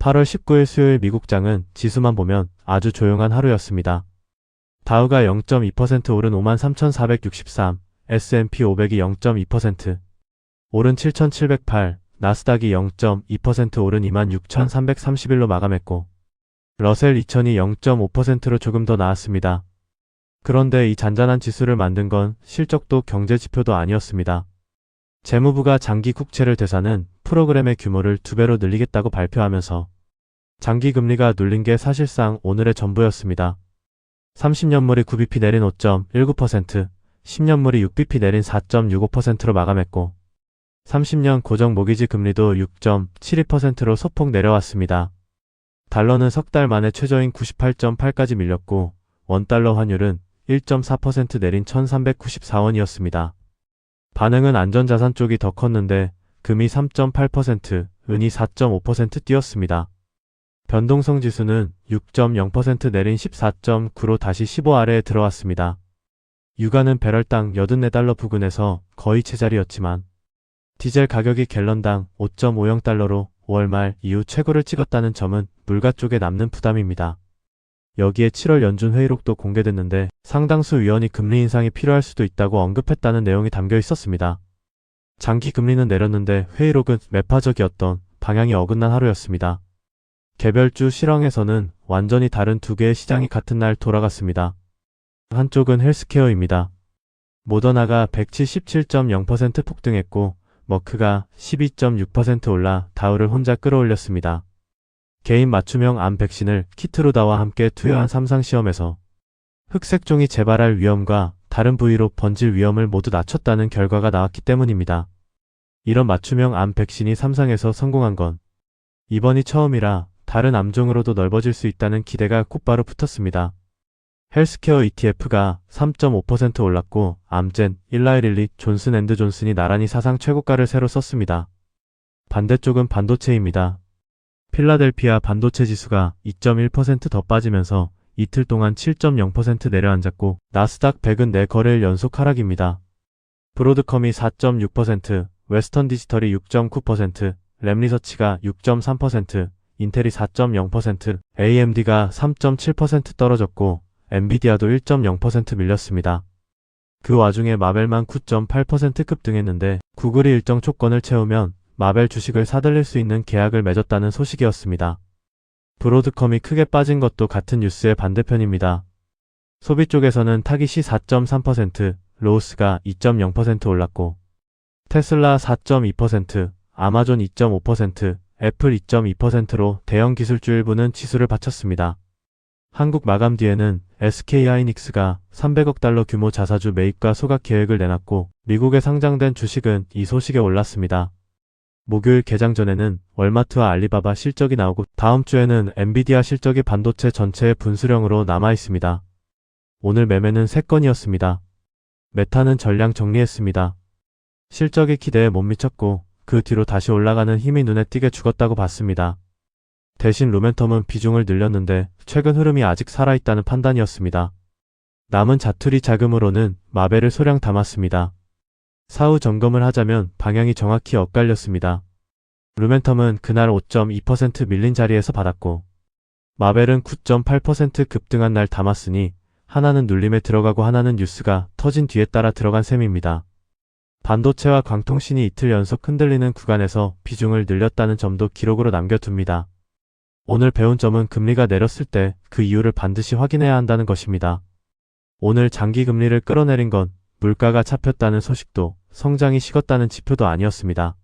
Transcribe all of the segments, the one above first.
8월 19일 수요일 미국장은 지수만 보면 아주 조용한 하루였습니다. 다우가 0.2% 오른 53,463, S&P 500이 0.2%, 오른 7,708, 나스닥이 0.2% 오른 26,331로 마감했고, 러셀 2000이 0.5%로 조금 더 나았습니다. 그런데 이 잔잔한 지수를 만든 건 실적도 경제지표도 아니었습니다. 재무부가 장기 국채를 되사는 프로그램의 규모를 2배로 늘리겠다고 발표하면서 장기 금리가 눌린 게 사실상 오늘의 전부였습니다. 30년물이 9bp 내린 5.19%, 10년물이 6bp 내린 4.65%로 마감했고 30년 고정 모기지 금리도 6.72%로 소폭 내려왔습니다. 달러는 석 달 만에 최저인 98.8까지 밀렸고 원달러 환율은 1.4% 내린 1394원이었습니다. 반응은 안전자산 쪽이 더 컸는데 금이 3.8%, 은이 4.5% 뛰었습니다. 변동성 지수는 6.0% 내린 14.9로 다시 15 아래에 들어왔습니다. 유가는 배럴당 84달러 부근에서 거의 제자리였지만 디젤 가격이 갤런당 5.50달러로 5월 말 이후 최고를 찍었다는 점은 물가 쪽에 남는 부담입니다. 여기에 7월 연준 회의록도 공개됐는데 상당수 위원이 금리 인상이 필요할 수도 있다고 언급했다는 내용이 담겨 있었습니다. 장기 금리는 내렸는데 회의록은 매파적이었던 방향이 어긋난 하루였습니다. 개별주 실황에서는 완전히 다른 두 개의 시장이 같은 날 돌아갔습니다. 한쪽은 헬스케어입니다. 모더나가 177.0% 폭등했고 머크가 12.6% 올라 다우를 혼자 끌어올렸습니다. 개인 맞춤형 암 백신을 키트루다와 함께 투여한 3상 시험에서 흑색종이 재발할 위험과 다른 부위로 번질 위험을 모두 낮췄다는 결과가 나왔기 때문입니다. 이런 맞춤형 암 백신이 3상에서 성공한 건 이번이 처음이라 다른 암종으로도 넓어질 수 있다는 기대가 곧바로 붙었습니다. 헬스케어 ETF가 3.5% 올랐고 암젠, 일라이릴리, 존슨앤드존슨이 나란히 사상 최고가를 새로 썼습니다. 반대쪽은 반도체입니다. 필라델피아 반도체 지수가 2.1% 더 빠지면서 이틀 동안 7.0% 내려앉았고 나스닥 100은 4거래일 연속 하락입니다. 브로드컴이 4.6%, 웨스턴 디지털이 6.9%, 램리서치가 6.3%, 인텔이 4.0%, AMD가 3.7% 떨어졌고 엔비디아도 1.0% 밀렸습니다. 그 와중에 마벨만 9.8% 급등했는데 구글이 일정 조건을 채우면 마벨 주식을 사들일 수 있는 계약을 맺었다는 소식이었습니다. 브로드컴이 크게 빠진 것도 같은 뉴스의 반대편입니다. 소비 쪽에서는 타깃이 4.3%, 로우스가 2.0% 올랐고 테슬라 4.2%, 아마존 2.5%, 애플 2.2%로 대형 기술주 일부는 지수를 바쳤습니다. 한국 마감 뒤에는 SK하이닉스가 300억 달러 규모 자사주 매입과 소각 계획을 내놨고 미국에 상장된 주식은 이 소식에 올랐습니다. 목요일 개장 전에는 월마트와 알리바바 실적이 나오고 다음 주에는 엔비디아 실적이 반도체 전체의 분수령으로 남아있습니다. 오늘 매매는 3건이었습니다. 메타는 전량 정리했습니다. 실적이 기대에 못 미쳤고 그 뒤로 다시 올라가는 힘이 눈에 띄게 죽었다고 봤습니다. 대신 루멘텀은 비중을 늘렸는데 최근 흐름이 아직 살아있다는 판단이었습니다. 남은 자투리 자금으로는 마벨을 소량 담았습니다. 사후 점검을 하자면 방향이 정확히 엇갈렸습니다. 루멘텀은 그날 5.2% 밀린 자리에서 받았고 마벨은 9.8% 급등한 날 담았으니 하나는 눌림에 들어가고 하나는 뉴스가 터진 뒤에 따라 들어간 셈입니다. 반도체와 광통신이 이틀 연속 흔들리는 구간에서 비중을 늘렸다는 점도 기록으로 남겨둡니다. 오늘 배운 점은 금리가 내렸을 때 그 이유를 반드시 확인해야 한다는 것입니다. 오늘 장기 금리를 끌어내린 건 물가가 잡혔다는 소식도 성장이 식었다는 지표도 아니었습니다.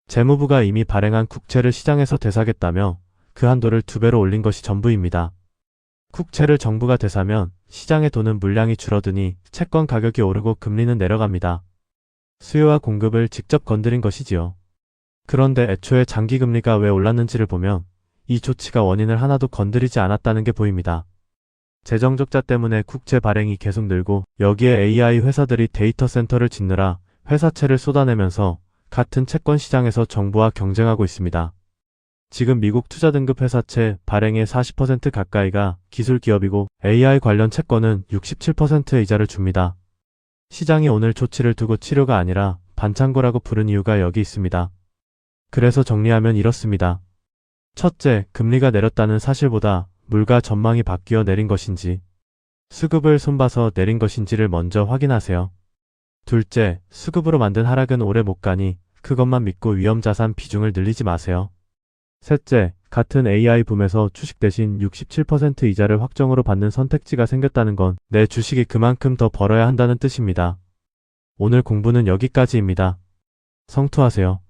재무부가 이미 발행한 국채를 시장에서 되사겠다며 그 한도를 2배로 올린 것이 전부입니다. 국채를 정부가 되사면 시장에 도는 물량이 줄어드니 채권 가격이 오르고 금리는 내려갑니다. 수요와 공급을 직접 건드린 것이지요. 그런데 애초에 장기 금리가 왜 올랐는지를 보면 이 조치가 원인을 하나도 건드리지 않았다는 게 보입니다. 재정 적자 때문에 국채 발행이 계속 늘고 여기에 AI 회사들이 데이터 센터를 짓느라 회사채를 쏟아내면서 같은 채권 시장에서 정부와 경쟁하고 있습니다. 지금 미국 투자 등급 회사채 발행의 40% 가까이가 기술 기업이고 AI 관련 채권은 67%의 이자를 줍니다. 시장이 오늘 조치를 두고 치료가 아니라 반창고라고 부른 이유가 여기 있습니다. 그래서 정리하면 이렇습니다. 첫째, 금리가 내렸다는 사실보다 물가 전망이 바뀌어 내린 것인지, 수급을 손봐서 내린 것인지를 먼저 확인하세요. 둘째, 수급으로 만든 하락은 오래 못 가니 그것만 믿고 위험자산 비중을 늘리지 마세요. 셋째, 같은 AI 붐에서 주식 대신 67% 이자를 확정으로 받는 선택지가 생겼다는 건 내 주식이 그만큼 더 벌어야 한다는 뜻입니다. 오늘 공부는 여기까지입니다. 성투하세요.